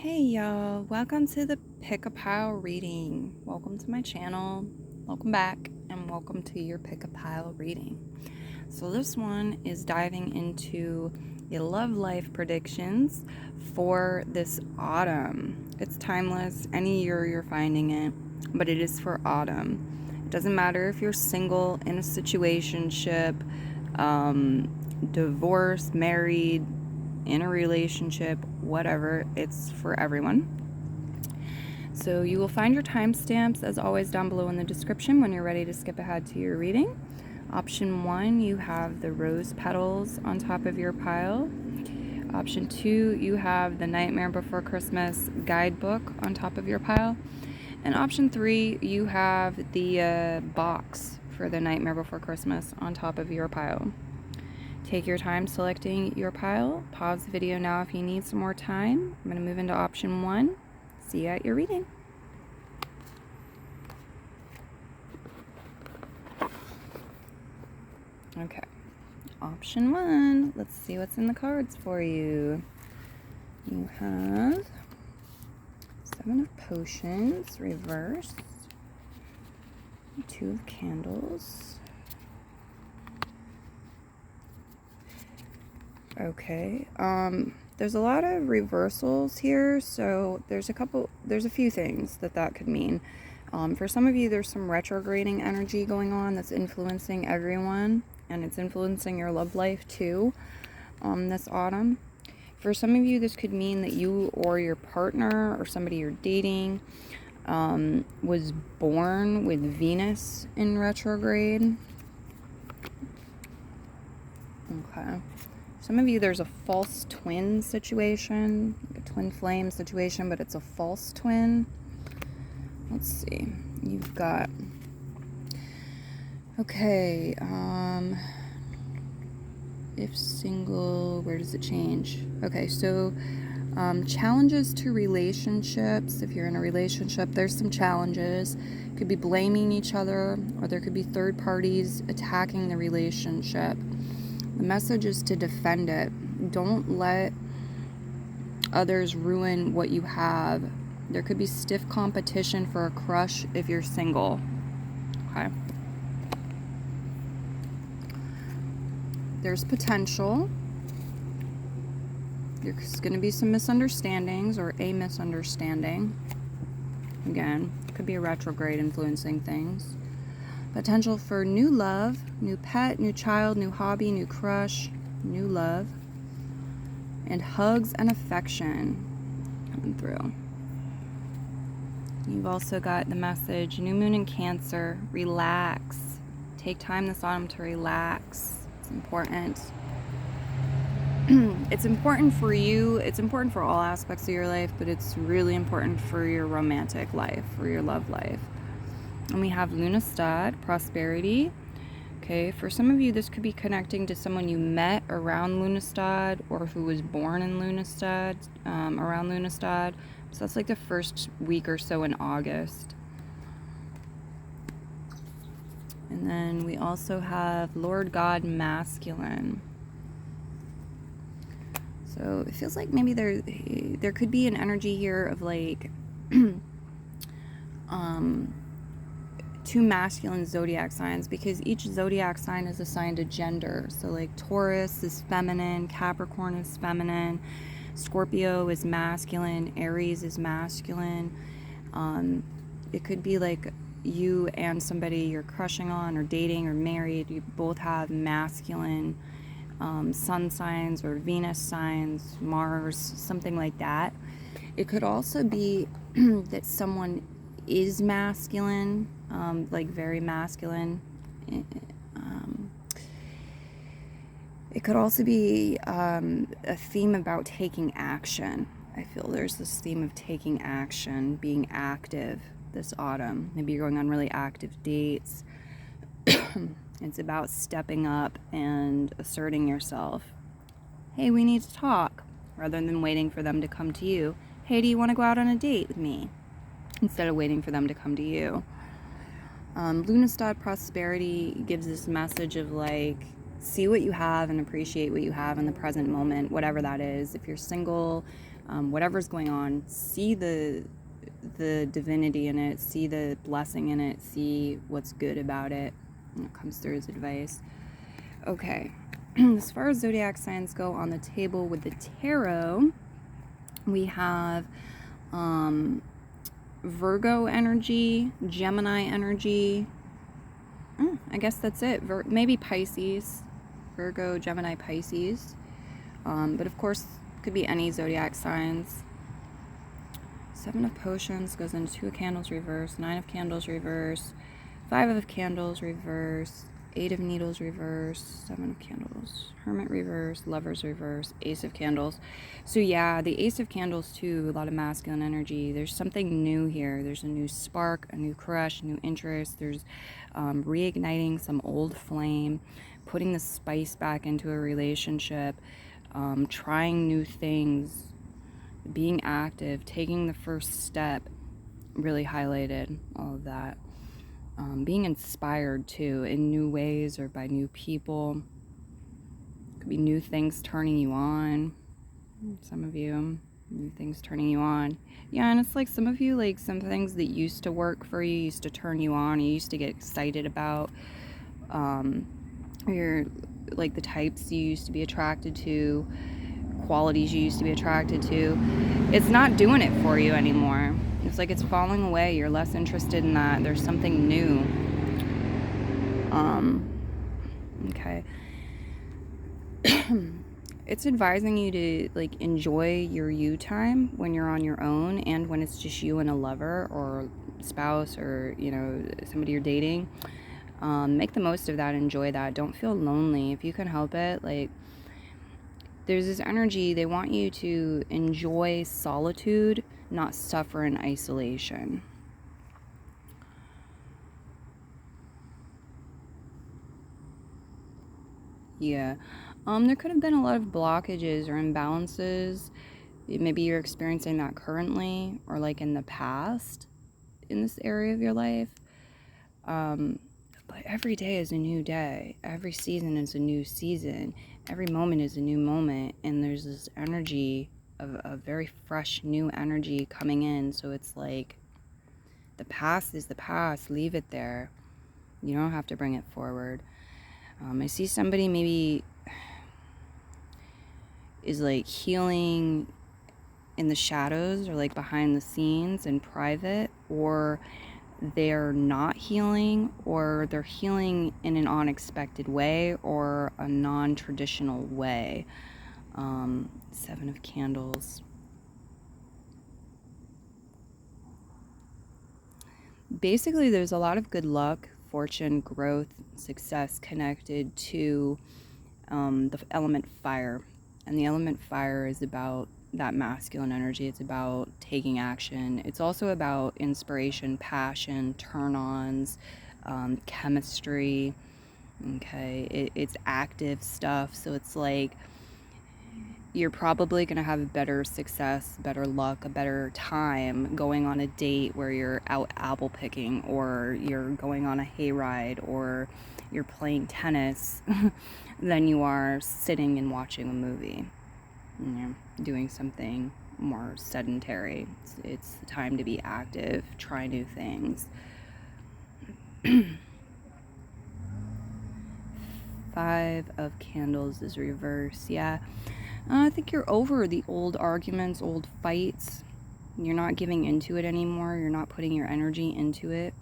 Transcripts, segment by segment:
Hey y'all, welcome to the Pick a Pile reading. Welcome to my channel, welcome back, and welcome to your Pick a Pile reading. So this one is diving into the love life predictions for this autumn. It's timeless, any year you're finding it, but it is for autumn. It doesn't matter if you're single, in a situationship, divorced, married, in a relationship, whatever, it's for everyone. So you will find your timestamps as always down below in the description when you're ready to skip ahead to your reading. Option 1, you have the rose petals on top of your pile. Option 2, you have the Nightmare Before Christmas guidebook on top of your pile. And option 3, you have the box for the Nightmare Before Christmas on top of your pile. Take your time selecting your pile. Pause the video now if you need some more time. I'm going to move into option 1. See you at your reading. Okay, option 1. Let's see what's in the cards for you. You have 7 of Potions, reversed. 2 of Candles. Okay, there's a lot of reversals here, so there's a few things that could mean. For some of you, there's some retrograding energy going on that's influencing everyone, and it's influencing your love life too, this autumn. For some of you, this could mean that you or your partner or somebody you're dating was born with Venus in retrograde. Okay. Some of you, there's a false twin situation, like a twin flame situation, but it's a false twin. Let's see. You've got, okay, if single, where does it change? Okay, so challenges to relationships. If you're in a relationship, there's some challenges. Could be blaming each other, or there could be third parties attacking the relationship. The message is to defend it. Don't let others ruin what you have. There could be stiff competition for a crush if you're single. Okay. There's potential. There's going to be some misunderstandings or a misunderstanding. Again, it could be a retrograde influencing things. Potential for new love, new pet, new child, new hobby, new crush, new love, and hugs and affection coming through. You've also got the message, new moon in Cancer, relax. Take time this autumn to relax. It's important. It's important for you. It's important for all aspects of your life, but it's really important for your romantic life, for your love life. And we have Lunastad, prosperity. Okay, for some of you, this could be connecting to someone you met around Lunastad or who was born in Lunastad, around Lunastad. So that's like the first week or so in August. And then we also have Lord God, masculine. So it feels like maybe there could be an energy here of like, two masculine zodiac signs, because each zodiac sign is assigned a gender. So like Taurus is feminine, Capricorn is feminine, Scorpio is masculine, Aries is masculine. It could be like you and somebody you're crushing on or dating or married, you both have masculine sun signs or Venus signs, Mars, something like that. It could also be that someone is masculine, like very masculine. It could also be a theme about taking action. I feel there's this theme of taking action, being active this autumn. Maybe you're going on really active dates. It's about stepping up and asserting yourself. Hey, we need to talk, rather than waiting for them to come to you. Hey, do you want to go out on a date with me? Instead of waiting for them to come to you. Lunastad prosperity gives this message of like, see what you have and appreciate what you have in the present moment, whatever that is. If you're single, whatever's going on, see the divinity in it, see the blessing in it, see what's good about it. And it comes through as advice. Okay, as far as zodiac signs go on the table with the tarot, we have Virgo energy, Gemini energy. I guess that's it. Maybe Pisces. Virgo, Gemini, Pisces. But of course, could be any zodiac signs. 7 of Potions goes into 2 of Candles reverse, 9 of Candles reverse, 5 of Candles reverse, 8 of Needles reverse, 7 of Candles, Hermit reverse, Lovers reverse, Ace of Candles. So yeah, the Ace of Candles too, a lot of masculine energy. There's something new here. There's a new spark, a new crush, new interest. There's reigniting some old flame, putting the spice back into a relationship, trying new things, being active, taking the first step, really highlighted all of that. Being inspired too in new ways or by new people. Could be new things turning you on. Some of you, new things turning you on. Yeah, and it's like some of you, like some things that used to work for you, used to turn you on, you used to get excited about. You're like the types you used to be attracted to, qualities you used to be attracted to. It's not doing it for you anymore. It's like it's falling away. You're less interested in that. There's something new. Okay. It's advising you to like enjoy your you time when you're on your own, and when it's just you and a lover or spouse or, you know, somebody you're dating. Make the most of that. Enjoy that. Don't feel lonely if you can help it. Like, there's this energy, they want you to enjoy solitude, not suffer in isolation. Yeah. There could have been a lot of blockages or imbalances. Maybe you're experiencing that currently or like in the past in this area of your life. But every day is a new day. Every season is a new season. Every moment is a new moment. And there's this energy of a very fresh, new energy coming in. So it's like the past is the past. Leave it there. You don't have to bring it forward. I see somebody maybe is like healing in the shadows or like behind the scenes in private, or they're not healing, or they're healing in an unexpected way or a non-traditional way. 7 of Candles. Basically, there's a lot of good luck, fortune, growth, success connected to the element fire. And the element fire is about that masculine energy. It's about taking action. It's also about inspiration, passion, turn-ons, chemistry. Okay, it's active stuff. So it's like you're probably going to have better success, better luck, a better time going on a date where you're out apple picking, or you're going on a hayride, or you're playing tennis than you are sitting and watching a movie, you know, doing something more sedentary. It's time to be active, try new things. 5 of Candles is reverse. Yeah, I think you're over the old arguments, old fights. You're not giving into it anymore. You're not putting your energy into it.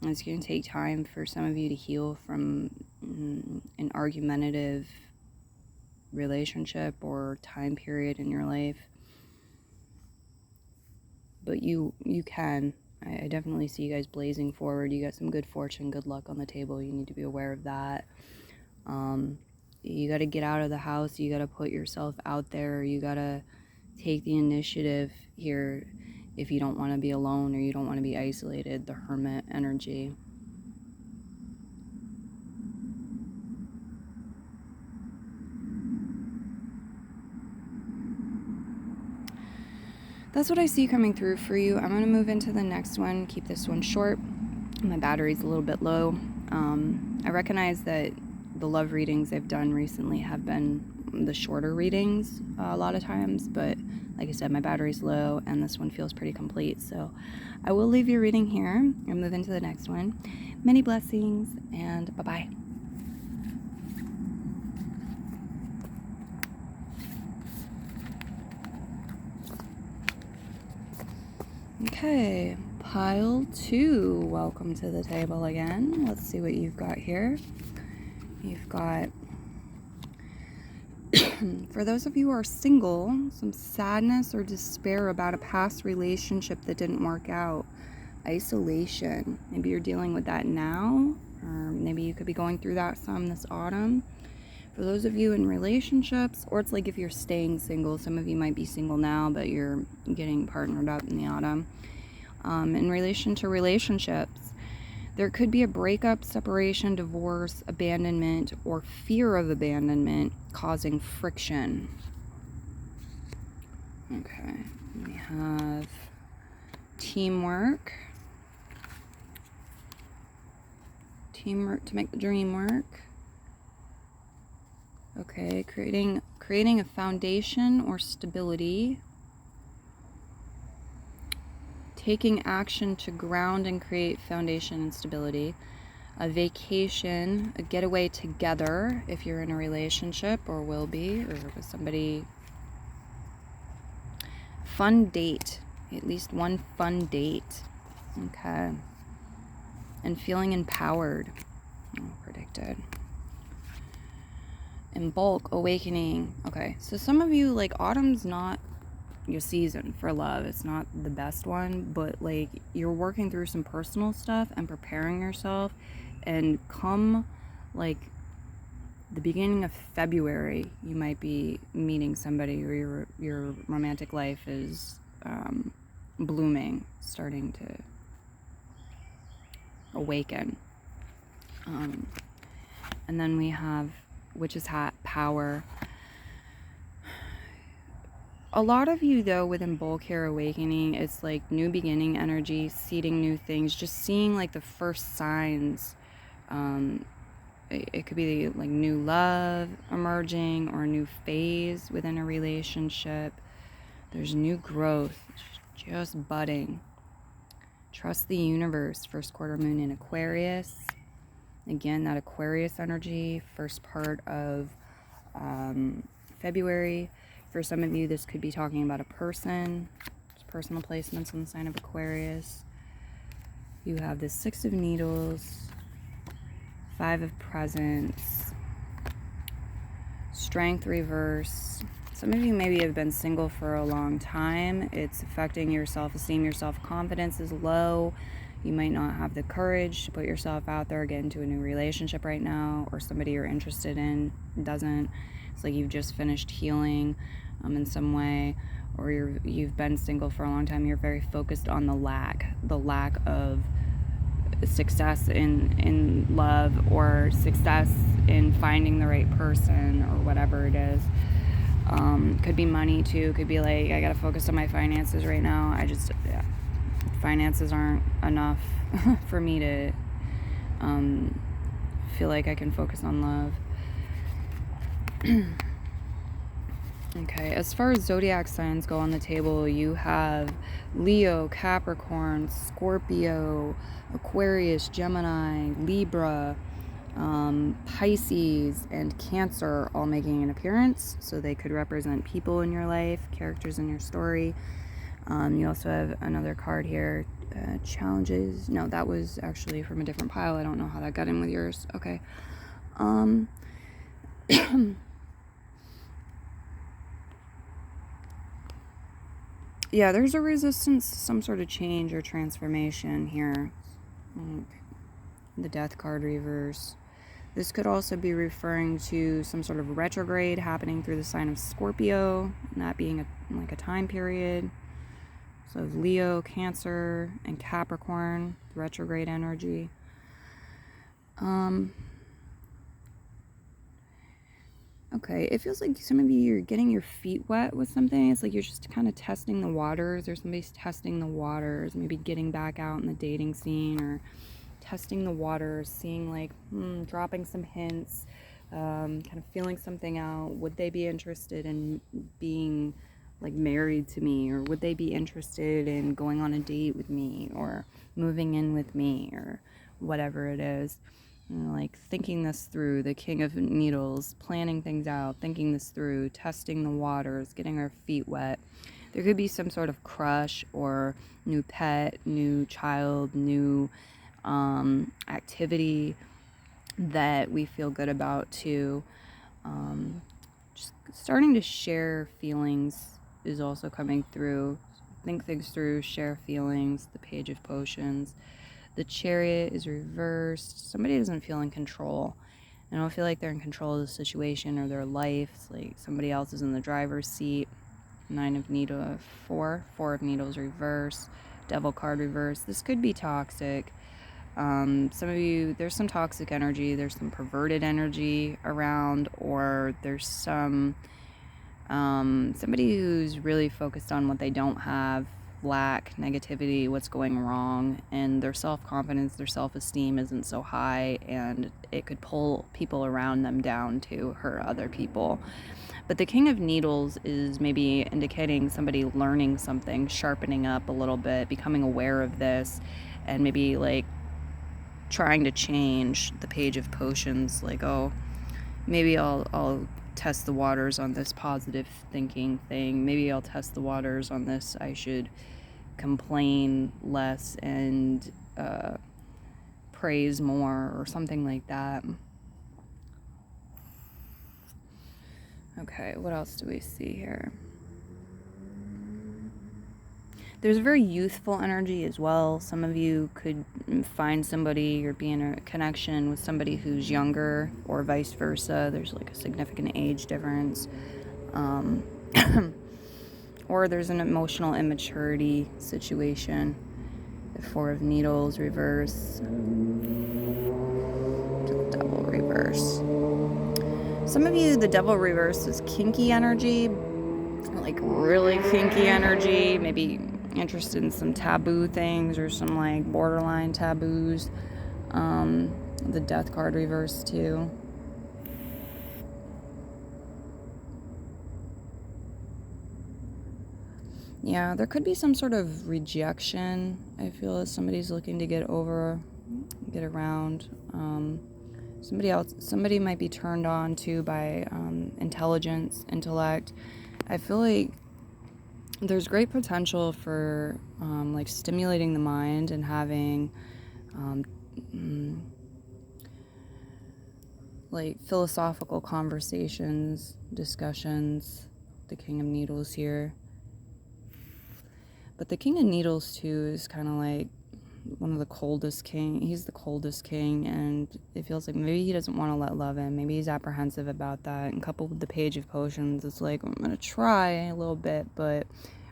It's going to take time for some of you to heal from an argumentative relationship or time period in your life. But you can. I definitely see you guys blazing forward. You got some good fortune, good luck on the table. You need to be aware of that. You got to get out of the house. You got to put yourself out there. You got to take the initiative here if you don't want to be alone or you don't want to be isolated. The Hermit energy. That's what I see coming through for you. I'm going to move into the next one. Keep this one short. My battery's a little bit low. I recognize that the love readings I've done recently have been the shorter readings a lot of times, but like I said, my battery's low and this one feels pretty complete. So I will leave your reading here and move into the next one. Many blessings and bye-bye. Okay, pile 2, welcome to the table again. Let's see what you've got here. You've got, for those of you who are single, some sadness or despair about a past relationship that didn't work out. Isolation. Maybe you're dealing with that now, or maybe you could be going through that some this autumn. For those of you in relationships, or it's like if you're staying single, some of you might be single now, but you're getting partnered up in the autumn. In relation to relationships, there could be a breakup, separation, divorce, abandonment, or fear of abandonment causing friction. Okay, we have teamwork. Teamwork to make the dream work. Okay, creating a foundation or stability. Taking action to ground and create foundation and stability. A vacation, a getaway together if you're in a relationship or will be, or with somebody. Fun date, at least one fun date. Okay. And feeling empowered. Predicted. In bulk, awakening. Okay, so some of you, like, autumn's not your season for love. It's not the best one, but like you're working through some personal stuff and preparing yourself, and come like the beginning of February you might be meeting somebody, or your romantic life is blooming, starting to awaken. And then we have Witch's Hat, power. A lot of you, though, within bulk here, awakening, it's like new beginning energy, seeding new things, just seeing like the first signs. It could be like new love emerging or a new phase within a relationship. There's new growth, just budding. Trust the universe, first quarter moon in Aquarius. Again, that Aquarius energy, first part of February. For some of you, this could be talking about a person. There's personal placements in the sign of Aquarius. You have the 6 of Needles, 5 of Presents, Strength reverse. Some of you maybe have been single for a long time. It's affecting your self-esteem. Your self-confidence is low. You might not have the courage to put yourself out there, get into a new relationship right now, or somebody you're interested in doesn't. It's like you've just finished healing in some way, or you've been single for a long time. You're very focused on the lack of success in love, or success in finding the right person, or whatever it is. Could be money too. Could be like, I gotta focus on my finances right now. Finances aren't enough for me to feel like I can focus on love. Okay, as far as zodiac signs go on the table, you have Leo, Capricorn, Scorpio, Aquarius, Gemini, Libra, Pisces, and Cancer all making an appearance. So they could represent people in your life, characters in your story. You also have another card here, challenges. No, that was actually from a different pile. I don't know how that got in with yours. Okay. Yeah, there's a resistance to some sort of change or transformation here. The Death card reverse. This could also be referring to some sort of retrograde happening through the sign of Scorpio, and that being like a time period. So Leo, Cancer, and Capricorn, retrograde energy. Okay, it feels like some of you, you're getting your feet wet with something. It's like you're just kind of testing the waters, or somebody's testing the waters, maybe getting back out in the dating scene, or testing the waters, seeing like, dropping some hints, kind of feeling something out. Would they be interested in being like married to me, or would they be interested in going on a date with me, or moving in with me, or whatever it is. Like thinking this through, the King of Needles, planning things out, thinking this through, testing the waters, getting our feet wet. There could be some sort of crush or new pet, new child, new activity that we feel good about too. Just starting to share feelings is also coming through. Think things through, share feelings, the Page of Potions. The Chariot is reversed. Somebody doesn't feel in control. I don't feel like they're in control of the situation or their life. It's like somebody else is in the driver's seat. Nine of Needles, Four of Needles reverse. Devil card reverse. This could be toxic. Some of you, there's some toxic energy, there's some perverted energy around, or there's some somebody who's really focused on what they don't have, lack, negativity, what's going wrong, and their self-confidence, their self-esteem isn't so high, and it could pull people around them down to hurt other people. But the King of Needles is maybe indicating somebody learning something, sharpening up a little bit, becoming aware of this, and maybe like trying to change. The Page of Potions, like, oh, maybe I'll test the waters on this positive thinking thing. Maybe I'll test the waters on this, I should complain less and praise more, or something like that. Okay, what else do we see here? There's a very youthful energy as well. Some of you could find somebody or be in a connection with somebody who's younger, or vice versa. There's like a significant age difference. Or there's an emotional immaturity situation. The Four of Needles reverse. The Devil reverse. Some of you, the Devil reverse is kinky energy, like really kinky energy, maybe interested in some taboo things or some like borderline taboos. The Death card reverse too. Yeah, there could be some sort of rejection. I feel as somebody's looking to get over, get around. Somebody might be turned on to by intelligence, intellect. I feel like there's great potential for like stimulating the mind and having like philosophical conversations, discussions. The King of Needles here. But the King of Needles too is kind of like one of the coldest king. He's the coldest king, and it feels like maybe he doesn't want to let love in. Maybe he's apprehensive about that. And coupled with the Page of Potions, it's like, I'm gonna try a little bit, but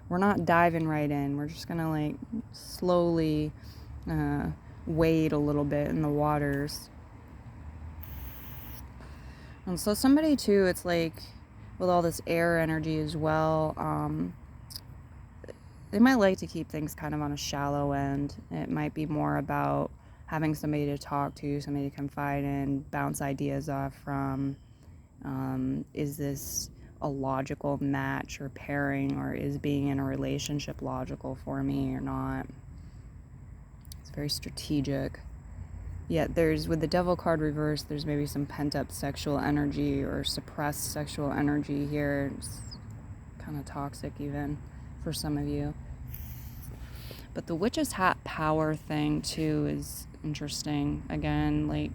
we're not diving right in. We're just gonna like slowly wade a little bit in the waters. And so somebody too, it's like with all this air energy as well, they might like to keep things kind of on a shallow end. It might be more about having somebody to talk to, somebody to confide in, bounce ideas off from. Is this a logical match or pairing, or is being in a relationship logical for me or not? It's very strategic. Yet there's, with the Devil card reversed, there's maybe some pent-up sexual energy or suppressed sexual energy here. It's kind of toxic even for some of you. But the Witch's Hat power thing too is interesting. Again, like,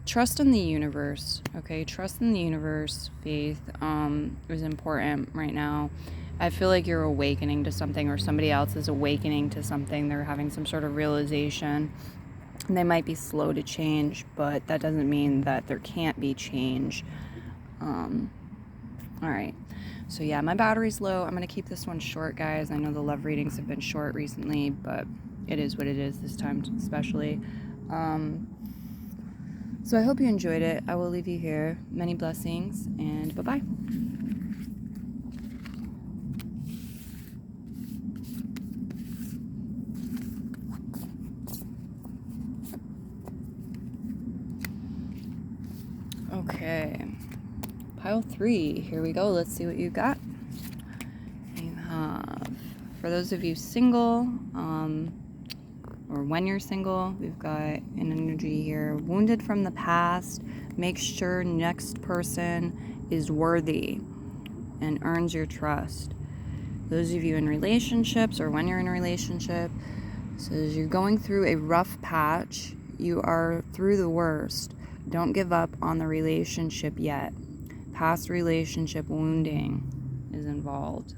trust in the universe, okay? Trust in the universe, faith is important right now. I feel like you're awakening to something, or somebody else is awakening to something. They're having some sort of realization. They might be slow to change, but that doesn't mean that there can't be change. All right. So yeah, my battery's low. I'm going to keep this one short, guys. I know the love readings have been short recently, but it is what it is this time especially. So I hope you enjoyed it. I will leave you here. Many blessings, and bye-bye. Okay. pile 3. Here we go. Let's see what you got. You have, for those of you single, or when you're single, we've got an energy here. Wounded from the past. Make sure next person is worthy and earns your trust. Those of you in relationships, or when you're in a relationship, says you're going through a rough patch. You are through the worst. Don't give up on the relationship yet. Past relationship wounding is involved,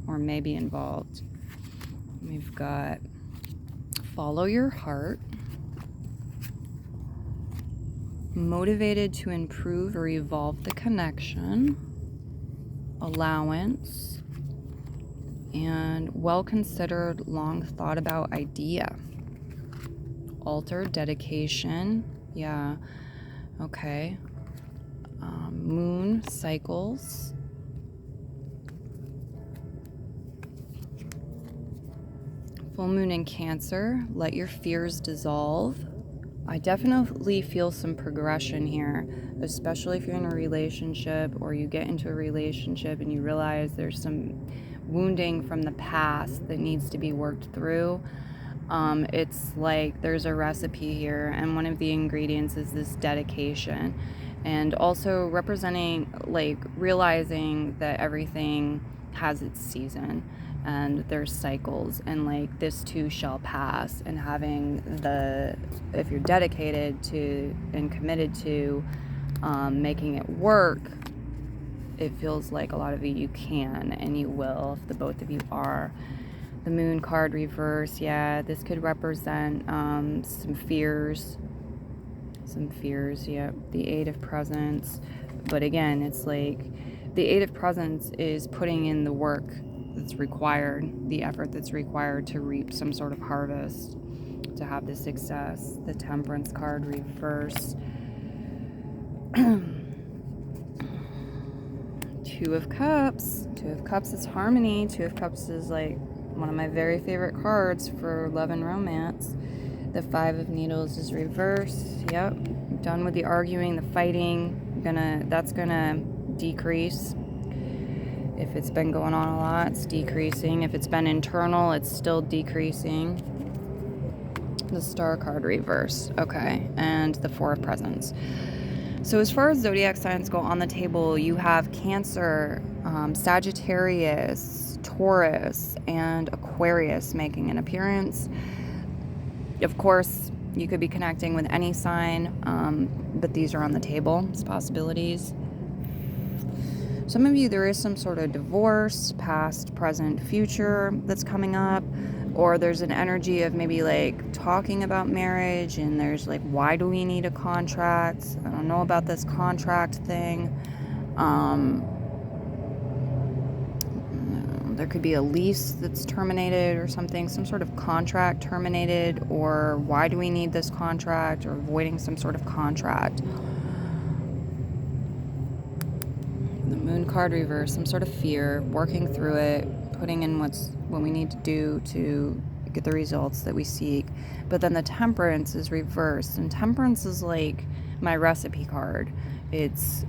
or may be involved. We've got follow your heart. Motivated to improve or evolve the connection. Allowance. And well-considered, long thought about idea. Altar, dedication. Yeah. Okay. Moon, cycles. Full moon in Cancer. Let your fears dissolve. I definitely feel some progression here, especially if you're in a relationship or you get into a relationship and you realize there's some wounding from the past that needs to be worked through. It's like there's a recipe here, and one of the ingredients is this dedication, and also representing, like, realizing that everything has its season and there's cycles, and like this too shall pass, and having if you're dedicated to and committed to making it work, it feels like a lot of you can and you will, if the both of you are. The moon card reverse, yeah, this could represent some fears, yeah. The 8 of Presents, but again, it's like the 8 of Presents is putting in the work that's required, the effort that's required to reap some sort of harvest, to have the success. The Temperance card reverse. 2 of Cups. 2 of Cups is harmony. 2 of Cups is like one of my very favorite cards for love and romance. The 5 of Needles is reverse. Yep. Done with the arguing, the fighting. That's gonna decrease. If it's been going on a lot, it's decreasing. If it's been internal, it's still decreasing. The Star card reverse. Okay. And the 4 of Presents. So as far as zodiac signs go on the table, you have Cancer, Sagittarius, Taurus, and Aquarius making an appearance. Of course, you could be connecting with any sign, but these are on the table as possibilities. Some of you, there is some sort of divorce, past, present, future that's coming up, or there's an energy of maybe like talking about marriage, and there's like, why do we need a contract? I don't know about this contract thing. There could be a lease that's terminated or something, some sort of contract terminated, or why do we need this contract, or avoiding some sort of contract. The Moon card reverse, some sort of fear, working through it, putting in what we need to do to get the results that we seek. But then the Temperance is reversed, and Temperance is like my recipe card. It's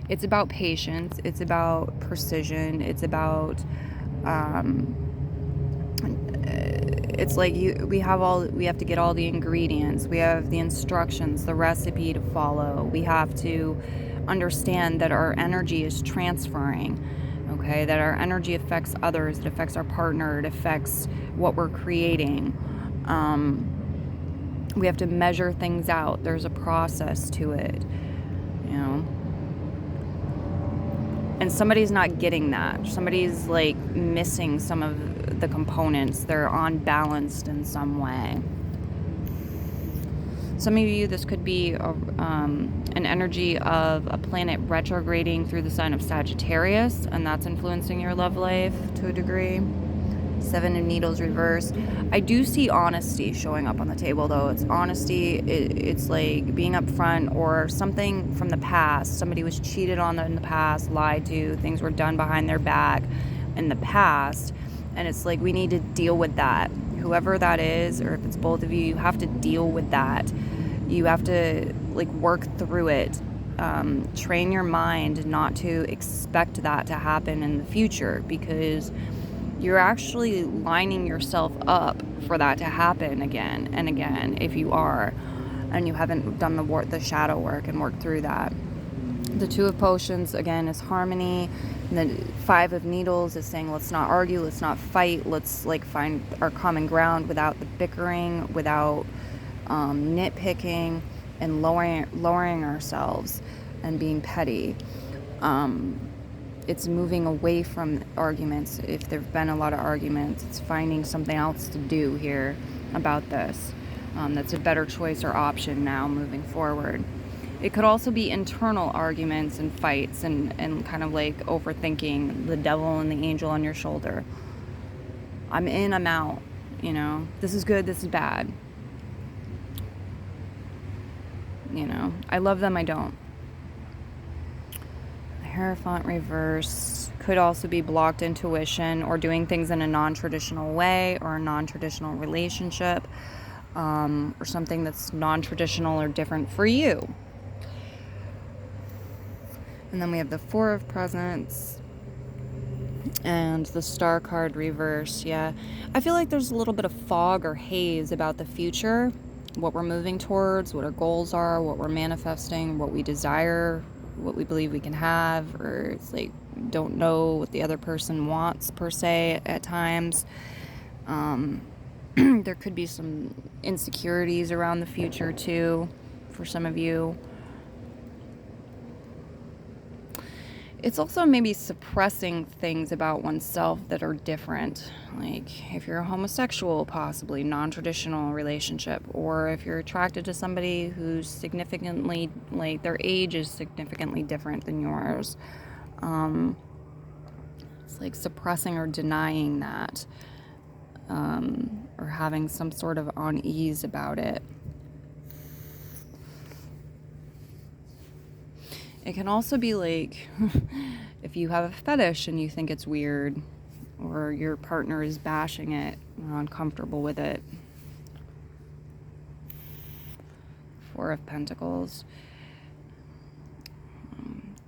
it's about patience, it's about precision, it's about it's like we have to get all the ingredients, we have the instructions, the recipe to follow. We have to understand that our energy is transferring, okay, that our energy affects others, it affects our partner, it affects what we're creating. We have to measure things out. There's a process to it, you know. And somebody's not getting that. Somebody's like missing some of the components. They're unbalanced in some way. Some of you, this could be an energy of a planet retrograding through the sign of Sagittarius, and that's influencing your love life to a degree. 7 of Needles reversed. I do see honesty showing up on the table, though. It's honesty. It's like being upfront, or something from the past. Somebody was cheated on in the past, lied to, things were done behind their back in the past. And it's like we need to deal with that. Whoever that is, or if it's both of you, you have to deal with that. You have to like work through it. train your mind not to expect that to happen in the future, because you're actually lining yourself up for that to happen again and again if you are, and you haven't done the shadow work and worked through that. The Two of Potions, again, is harmony. And the Five of Needles is saying, let's not argue, let's not fight, let's like find our common ground without the bickering, without nitpicking and lowering ourselves and being petty. It's moving away from arguments. If there have been a lot of arguments, it's finding something else to do here about this. That's a better choice or option now moving forward. It could also be internal arguments and fights and kind of like overthinking, the devil and the angel on your shoulder. I'm in, I'm out. You know, this is good, this is bad. You know, I love them, I don't. Hierophant reverse could also be blocked intuition or doing things in a non-traditional way or a non-traditional relationship, or something that's non-traditional or different for you. And then we have the Four of Presents and the Star card reverse. Yeah, I feel like there's a little bit of fog or haze about the future, what we're moving towards, what our goals are, what we're manifesting, what we desire, what we believe we can have, or it's like don't know what the other person wants per se at times. There could be some insecurities around the future too for some of you. It's also maybe suppressing things about oneself that are different. Like if you're a homosexual, possibly non-traditional relationship, or if you're attracted to somebody who's significantly, like their age is significantly different than yours. It's like suppressing or denying that, or having some sort of unease about it. It can also be like if you have a fetish and you think it's weird, or your partner is bashing it, or uncomfortable with it. Four of Pentacles.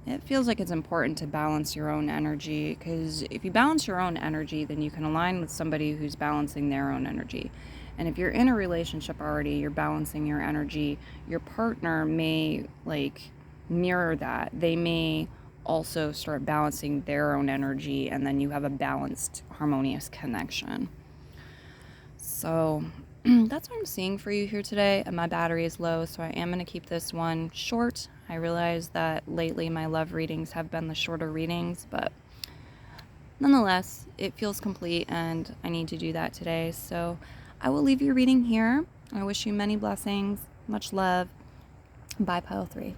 It feels like it's important to balance your own energy, because if you balance your own energy, then you can align with somebody who's balancing their own energy. And if you're in a relationship already, you're balancing your energy, your partner may like mirror that. They may also start balancing their own energy, and then you have a balanced, harmonious connection. So that's what I'm seeing for you here today. And my battery is low, so I am going to keep this one short. I realize that lately my love readings have been the shorter readings, but nonetheless, it feels complete, and I need to do that today. So I will leave your reading here. I wish you many blessings, much love. Bye, Pile 3.